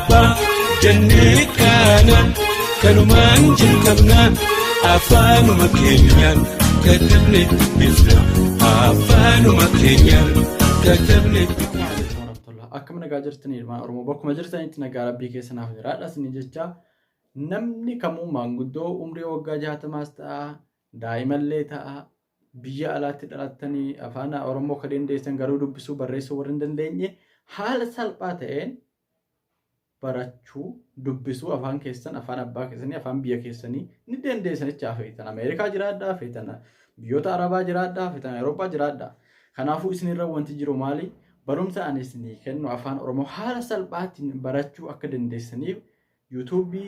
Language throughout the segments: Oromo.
أبا جنة كانوا جركبنا أفان مكينيان كتبني بفنا أفان مكينيان كتبني akkam nagaa jirtanii ilmaan Oromoo bakkuma jirtanitti nagaa Rabbii keessa naaf jiraadha isin jecha namni kamuu maanguddoo umrii waggaa 60 ta'a daa'imallee ta'a biyya alaatti dhalatanii afaan Oromoo kan dandeessan garuu dubbisuu barreessuu warra hin dandeenye haala salphaa ta'een barachuu dubbisuu afaan keessan afaan abbaa keessanii afaan biyya keessanii ni dandeessanicha feetan Ameerikaa jiraadhaa feetan biyyoota Arabaa jiraadhaa feetan Awurooppaa jiraadhaa kanaafuu isinirra wanti jiru maali barumsa anis ni kennu afaan Oromoo haala salphaatiin barachuu akka dandeessaniif YouTube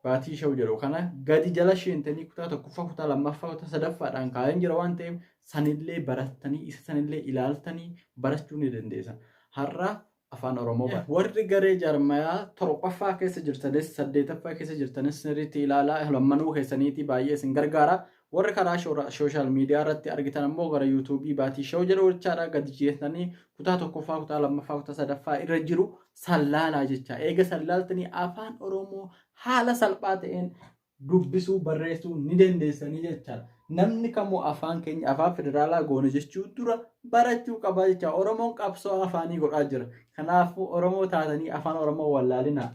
baatii shawuu jedhu kana gadi jala sheentanii kutaa tokkoffaa kutaa lammaffaa kutaa sadaffaadhaan kaa'een jira waan ta'eef sanillee barattanii isa sanillee ilaaltanii barachuu ni dandeessan. Har'a afaan Oromoo warri garee jarmayaa torbaffaa keessa jirtanis saddeetaffaa keessa jirtanis sirriitti ilaalaa lammanuu keessaniitii baay'ee isin gargaara. warra karaa social media irratti argitan ammoo gara YouTube baatii shawuu jedhu jechaadha gadi jettanii kutaa tokkoffaa kutaa lammaffaa kutaa sadaffaa irra jiru sallaalaa jecha eega sallaaltanii afaan Oromoo haala salphaa ta'een dubbisuu barreessuu ni dandeessanii jechaadha namni kamuu afaan keenya afaan federaalaa goone jechuu dura barachuu qaba jecha Oromoon qabsoo afaanii godhaa jira kanaafuu Oromoo taatanii afaan Oromoo wallaalina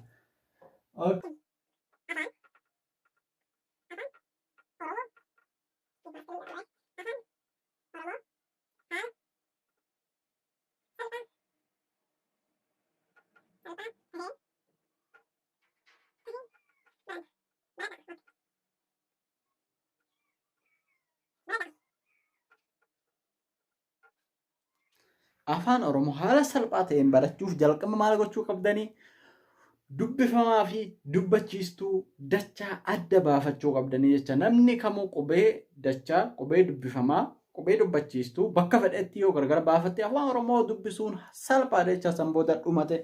afaan Oromoo haala salphaa ta'een barachuuf jalqaba maal gochuu qabdanii dubbifamaa fi dubbachiistuu dachaa adda baafachuu qabdanii jecha namni kamuu qubee dachaa qubee dubbifamaa qubee dubbachiistuu bakka fedhetti yoo gargar baafatte afaan Oromoo dubbisuun salphaadha jecha sanboota dhumate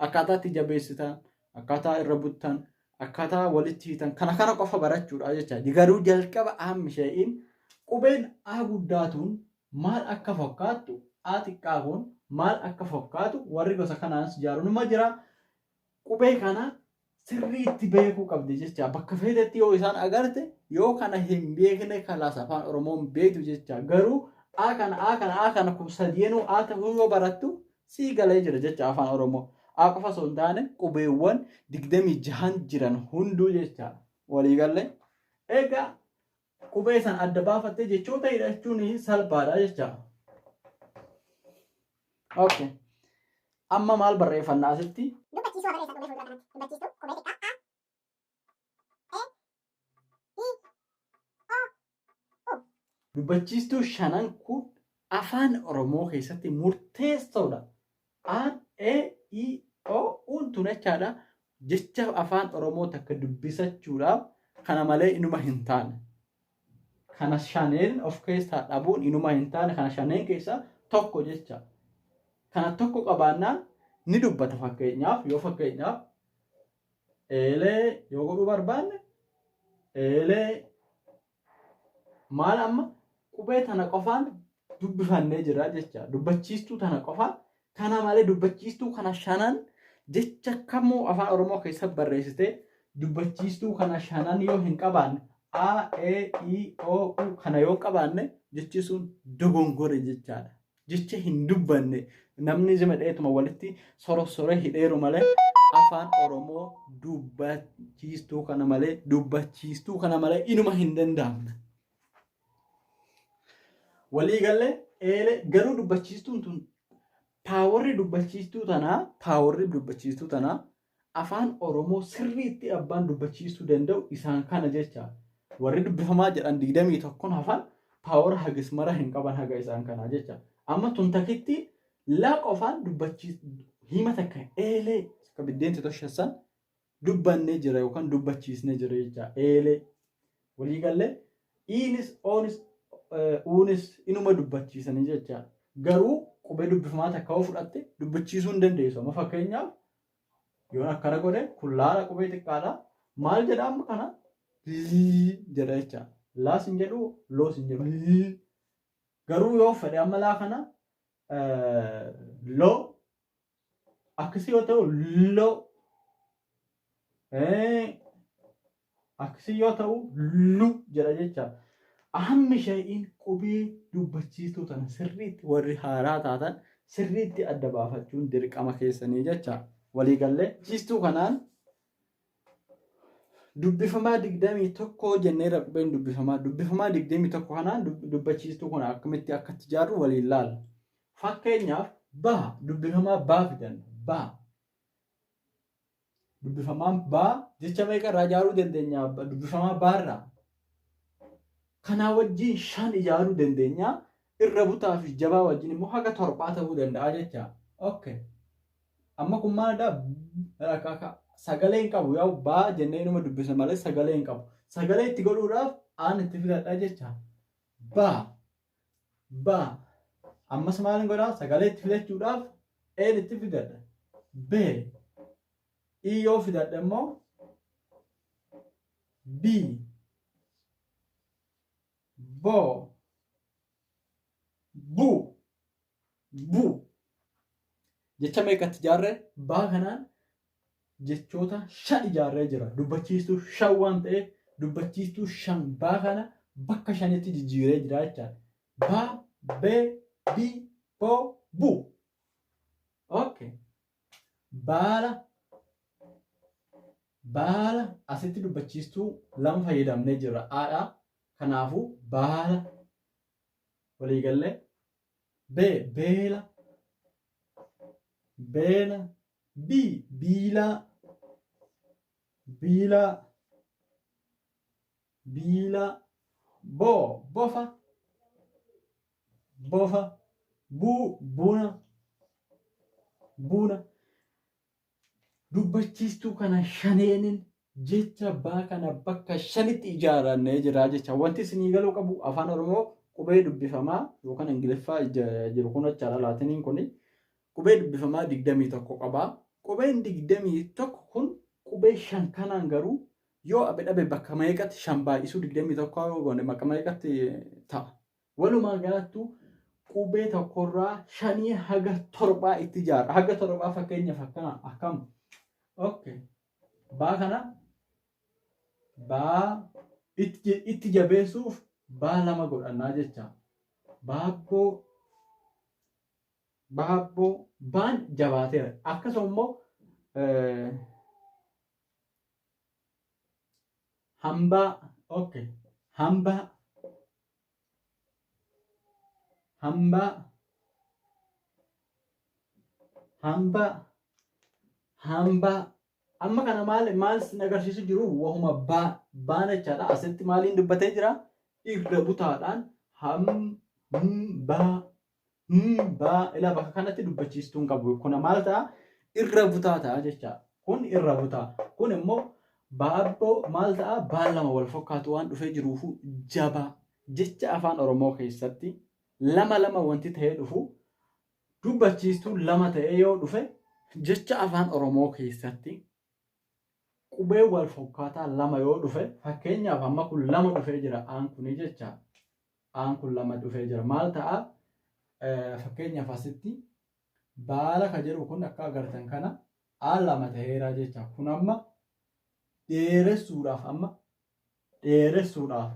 akkaataa itti jabeessitan akkaataa irra buttan akkaataa walitti hiitan kana qofa barachuudha jecha garuu jalqaba aammishee'iin qubeen a guddaatuun maal akka fakkaattu xiqqaa kun maal akka fakkaatu warri gosa kanaanis jaaruunuma jira qubee kana sirriitti beekuu qabdi jecha bakka fedhetti yoo isaan agarte yoo kana hin beekne kalaas afaan Oromoon beektu jecha garuu a kana kun sadiinuu ta'uu yoo barattu sii galee jira jecha afaan Oromoo a qofa osoo hin taane qubeewwan 26 jiran hunduu jecha walii galee egaa qubee san adda baafattee jechoota hidhachuun salphaadha jecha. Okay. Amma maal barreeffannaa asitti? Dubbachiistuu barreessaa qubee fuuldura kanatti. Dubbachiistuu qubee xiqqaa A, E, I, O, U. Dubbachiistuu shanan kun afaan Oromoo keessatti murteessoodha. A, E, I, O, U'n tun jechaadha. Jecha afaan Oromoo takka dubbisachuudhaaf kana malee inuma hin taane. Kana shaneen of keessaa dhabuun inuma hin taane kana shaneen keessaa tokko jecha. Kana tokko qabaannaan ni dubbata fakkeenyaaf yoo fakkeenyaaf eelee yoo godhuu barbaanne eelee maal amma qubee tana qofaan dubbifannee jira jecha dubbachiistuu tana qofaan kana malee dubbachiistuu kana shanan jecha kamuu afaan Oromoo keessatti barreessitee dubbachiistuu kana shanan yoo hin qabaanne A, E, I, O, U kana yoo qabaanne jechi sun dogongore jechaadha. Jecha hin dubbanne namni zimadheetuma walitti sorosore hidheeru malee afaan Oromoo dubbachiistuu kana malee inuma hin danda'amne. Walii galee eelee garuu dubbachiistuun tun paawarri dubbachiistuu tanaa afaan Oromoo sirriitti abbaan dubbachiistuu danda'u isaan kana jecha warri dubbifamaa jedhan 21 hafan paawar hagis mara hin qaban haga isaan kana jecha. Amma tun takitti laa qofaan hima takka eelee akka biddeensi toshessan dubbannee jira yookaan dubbachiisnee jira jecha eelee walii galee iinis oonis uunis inuma dubbachiisanii jecha garuu qubee dubbifamaa takka yoo fudhatte dubbachiisuu hin dandeessu. Amma fakkeenyaaf yoon akkana godhe kun laala qubee xiqqaadha maal jedha amma kana jedha jecha laas hin jedhu loos hin jedhu garuu yoo fedhe amma laa kana loo akkasii yoo ta'u lo akkasii yoo ta'u lu jedha jecha. Ahammi shay'iin qubee dubbachiistuu tana sirriitti warri haaraa taatan sirriitti adda baafachuun dirqama keessanii jecha. Waliigallee ciistuu kanaan dubbifamaa 21 jenneera qubeen dubbifamaa 21 kanaan dubbachiistuu kana akkamitti akkatti ijaarru waliin laalla. Fakkeenyaaf baa dubbifamaa baa fidanna baa dubbifamaan baa jecha meeqa irraa ijaaruu dandeenya? Dubbifamaa baarraa kanaa wajjin 5 ijaaruu dandeenya. Irra butaa fi jabaa wajjin immoo haga 7 ta'uu danda'a jecha. Okay. Amma kun maalidhaa? Sagalee hin qabu yoo baa jennee inuma dubbisa malee sagalee hin qabu. Sagalee itti godhuudhaaf aan itti fidadha jecha. Baa. Ammas maal hin godhaa? Sagalee itti fidachuudhaaf een itti fidadha. Bee. Yoo fidadha immoo bii. Boo. Buu. Jecha meeqatti ijaarree? Baa kanaan jechoota 5 ijaarree jira. Dubbachiistuu 5 waan ta'eef dubbachiistuu 5 baa kana bakka 5tti jijjiiree jira jechaadha. Baa, bee, bii, boo, buu. Okay. Baala asitti dubbachiistuu 2 fayyadamnee jira. Aadhaa kanaafuu baala waliigallee beela biilaa bofa buna dubbachiistuu kana 5 jecha baa kana bakka 5tti ijaarannee jira jecha. Wanti isinii galuu qabu afaan Oromoo qubee dubbifamaa yookaan Ingiliffaa jiru kun achaadha. Laatiniin kun qubee dubbifamaa 21 qaba. Qubeen 21 kun qubee 5 kanaan garuu yoo dhabe bakka meeqatti 5 baay'isuu 21 yoo goone bakka meeqatti ta'a. Walumaa galattuu qubee tokkorraa 5 haga 7 itti ijaarra. Haga 7 fakkeenyaaf akkam. Okay. Baa kana baa itti jabeessuuf baa 2 godhannaa jecha. Baabboo baan jabaateera. Akkasuma immoo hambaa. Okay. Hambaa. Amma kana maal sin agarsiisu jiru wahuma baana jechaadha. Asitti maaliin dubbatee jira? Irra butaadhaan hambaa ilaa bakka kanatti dubbachiistuun qabu. Kun maal ta'a? Irra butaa ta'a jechaadha. Kun irra butaa. Kun immoo baabboo maal ta'a? Baan 2 wal fakkaatu waan dhufee jiruufu jabaa. Jecha afaan Oromoo keessatti 2 wanti ta'ee dhufu dubbachiistuun 2 ta'ee yoo dhufe jecha afaan Oromoo keessatti qubee wal fakkaataa 2 yoo dhufe fakkeenyaaf amma kun 2 dhufee jira. Aan kuni jecha aan kun 2 dhufee jira. Maal ta'a? Fakkeenyaaf asitti baala ka jedhu kun akka agartan kana aan 2 ta'eera jecha. Kun amma dheeressuudhaaf 2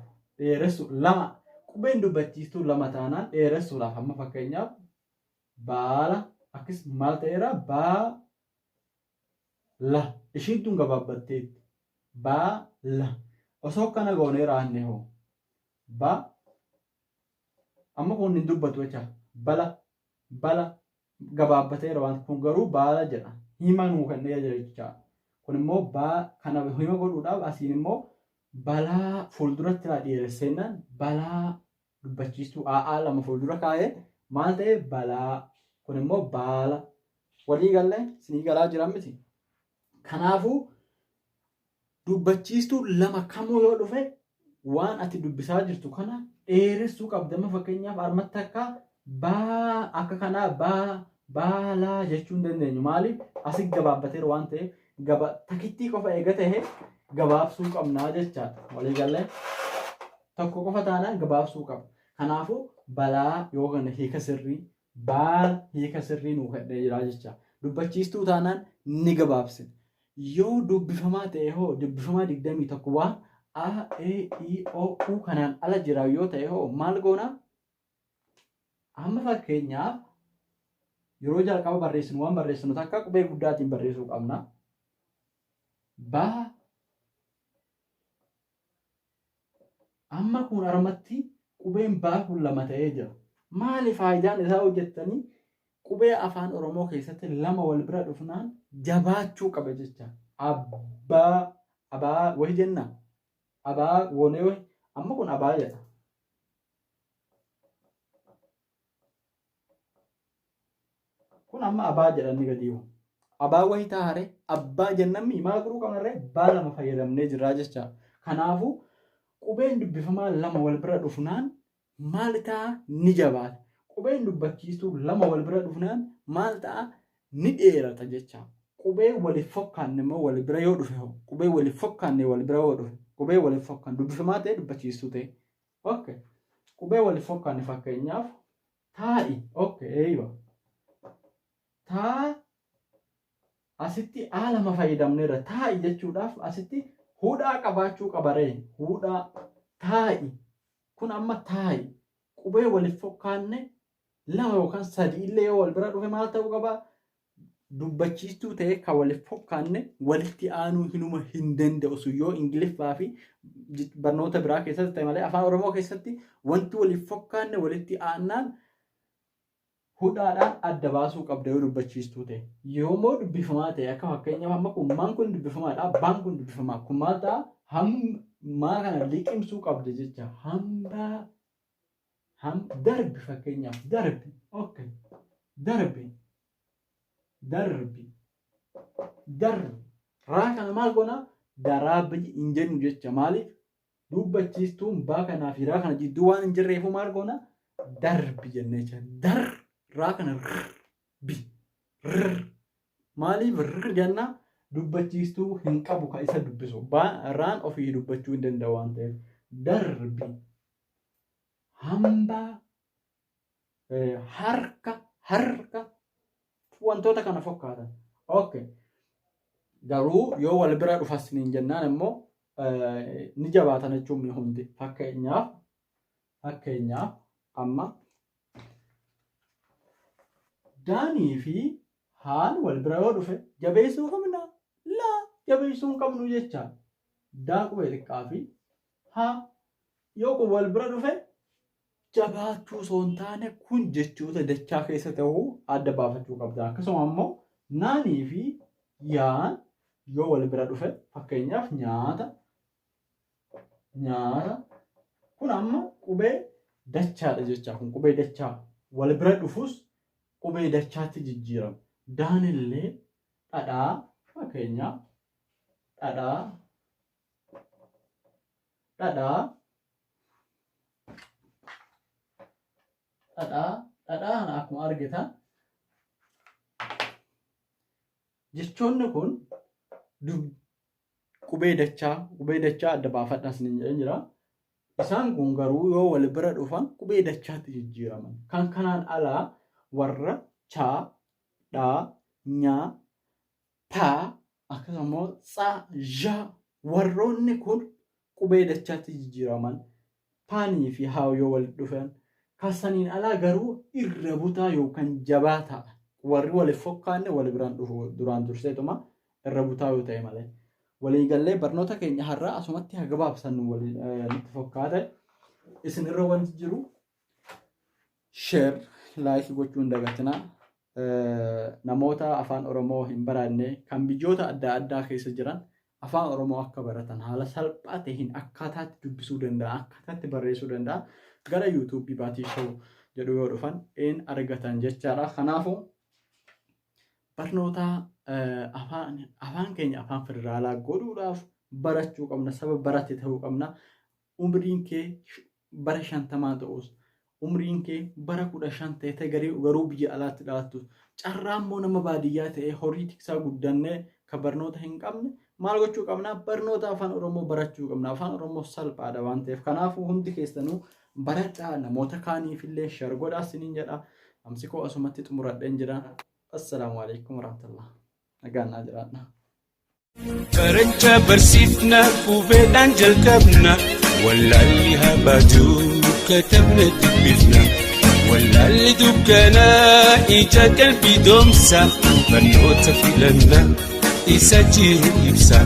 qubeen dubbachiistuu 2 taanaan dheeressuudhaaf amma fakkeenyaaf baala akkis maal ta'eera? Baala ishiin tun gabaabbatteetti baala osoo kana goonee raanne hoo amma kun hin dubbatu jecha bala gabaabbateera waan kun garuu baala jedha. Hima nuu kanneen jecha. Kun immoo kana hima godhuudhaaf asiin immoo balaa fuulduratti raa dhiyeessennaan balaa dubbachiistuu 2 fuuldura kaa'ee maal ta'e? Balaa. Kun immoo baala. Walii gallee sinii galaa jira miti. Kanaafuu dubbachiistuu 2 kamuu yoo dhufe waan ati dubbisaa jirtu kana dheeressuu qabdama. Fakkeenyaaf armatti akka kanaa baalaa jechuu hin dandeenyu. Maaliif? Asii gabaabbateera waan ta'eef takittii qofa eega ta'e gabaabsuu qabnaa jechaadha. Walii gallee tokko qofa taanaan gabaabsuu qaba. Kanaafuu balaa yoo kana hiika sirrii baala hiika sirrii nuu kadhee jira jecha. dubbachiistuu taanaan ni gabaabsina. Yoo dubbifamaa ta'e hoo dubbifamaa 21 waan a e i o u kanaan ala jira yoo ta'e hoo maal goona? Amma fakkeenyaaf yeroo jalqaba barreessinu waan barreessinu takka qubee guddaatiin barreessuu qabna. Ba amma kun armatti qubeen baa kun lama ta'ee jira. Maali faayidaan isaa hojjettanii qubee afaan Oromoo keessatti lama wal bira dhufnaan jabaachuu qaba jecha. Abbaa abaa wahi jenna. Abaa woonee wahi amma kun abaa jedha. Kun amma abaa jedhanii gadi jiru. Abaa wahi taare abbaa jennamni maal godhuu qabnarree baa lama fayyadamnee jirraa jecha. Kanaafuu qubeen dubbifamaa lama wal bira dhufnaan maal ta'a ni jabaata. Qubeen dubbachiistuu lama wal bira dhufnaan maal ta'a ni dheerata jecha. Qubee waliif fokkaanne immoo wal bira yoo dhufe qubee waliif fokkaanne wal bira yoo dhufe qubee waliif fokkaan dubbifamaa ta'e dubbachiistuu ta'e. Okay. Qubee waliif fokkaanne fakkeenyaaf taa'i. Okay, eeyba. Taa asitti a lama fayyadamneerra taa'i jechuudhaaf asitti hudhaa qabaachuu qabaree hudhaa taa'i. Kun amma taa'i. Qubee waliif fokkaanne lama yookaan sadii illee yoo wal bira dhufe maal ta'uu qaba? Dubbachiistuu ta'e kan waliif fokkaanne walitti aanuu hinuma hin danda'u yoo Ingiliffaa fi barnoota biraa keessatti ta'e malee afaan Oromoo keessatti wanti waliif fokkaanne walitti aannaan hudhaadhaan adda baasuu qabda yoo dubbachiistuu ta'e. Yoommoo dubbifamaa ta'e akka fakkeenyaaf amma kun maan kun dubbifamaadha baan kun dubbifamaa kun maal ta'a hammaa kana liqimsuu qabda jecha hambaa darbi fakkeenyaaf darbi. Okay. Darbi. Raa kana maal goona? Daraabii hin jennu jecha. Maaliif? Dubbachiistuun baa kanaa fi raa kana jidduu waan hin jirreefu maal goona? Darbi jennee jecha. Raa kana bi. Maaliif jenna? Dubbachiistuu hin qabu kan isa dubbisu. Raan ofii dubbachuu hin danda'u waan ta'eef. Darbi. Hambaa. Harka. Wantoota kana fakkaatan. Okay. Garuu yoo wal bira dhufasniin jennaan immoo ni jabaatan jechuun hundi. Fakkeenyaaf amma daanii fi haan wal bira yoo dhufe jabeessuu qabna? Laa jabeessuu hin qabnu jecha. Daa qubee xiqqaa fi haa yoo kun wal bira dhufe jabaachuu osoo hin taane kun jechoota dachaa keessa ta'uu adda baafachuu qabda. Akkasuma immoo naanii fi yaan yoo wal bira dhufe fakkeenyaaf nyaata kun amma qubee dachaadha jecha. Kun qubee dachaa wal bira dhufus qubee dachaatti jijjiirama. Daanillee dhadhaa fakkeenyaaf dhadhaa kana akkuma argitan jechoonni kun qubee dachaa adda baafadhaas ni jira. Isaan kun garuu yoo wal bira dhufan qubee dachaatti jijjiiraman. Kan kanaan alaa warra chaa, dhaa, nyaa, paa akkasumas tsaa, zhaa warroonni kun qubee dachaatti jijjiiraman. Paanii fi haa yoo wal dhufan kasaniin alaa garuu irra butaa yookaan jabaa ta'a. Warri waliif fokkaanne wal biraan dhufu duraan durseetuma irra butaa yoo ta'e malee. Waliigallee barnoota keenya har'aa asumatti haa gabaabsannu nutti fakkaate. Isin irra wanti jiru share like gochuu hin dagatinaa. Namoota afaan Oromoo hin baranne kan biyyoota adda addaa keessa jiran afaan Oromoo akka baratan haala salphaa ta'een akkaataatti dubbisuu danda'a, akkaataatti barreessuu danda'a. Gara YouTube Baatii Show jedhu yoo dhufan een argatan jechaadha. Kanaafuu barnoota afaan keenya afaan federaalaa godhuudhaaf barachuu qabna. Saba barate ta'uu qabna. Umriin kee bara 50 ta'us, umriin kee bara 15 ta'e garuu biyya alaatti dhalattu. Carraan immoo nama baadiyyaa ta'e horii tiksaa guddannee kan barnoota hin qabne maal gochuu qabna? Barnoota afaan Oromoo barachuu qabna. Afaan Oromoo salphaadha waan ta'eef. Kanaafuu hundi keessanuu baradhaa namoota kaaniifillee share godhaa isiniin jedha. Amsi koo asumatti xumuradheen jira. السلام عليكم ورحمة الله. نقالنا جراتنا فرنجا برسيفنا وبيدان جلكبنا ولا اللي هبادو كتبنا تكبفنا ولا اللي دكنا إجا قلبي دومسا بنوت في لنا إسا جيرو إبسا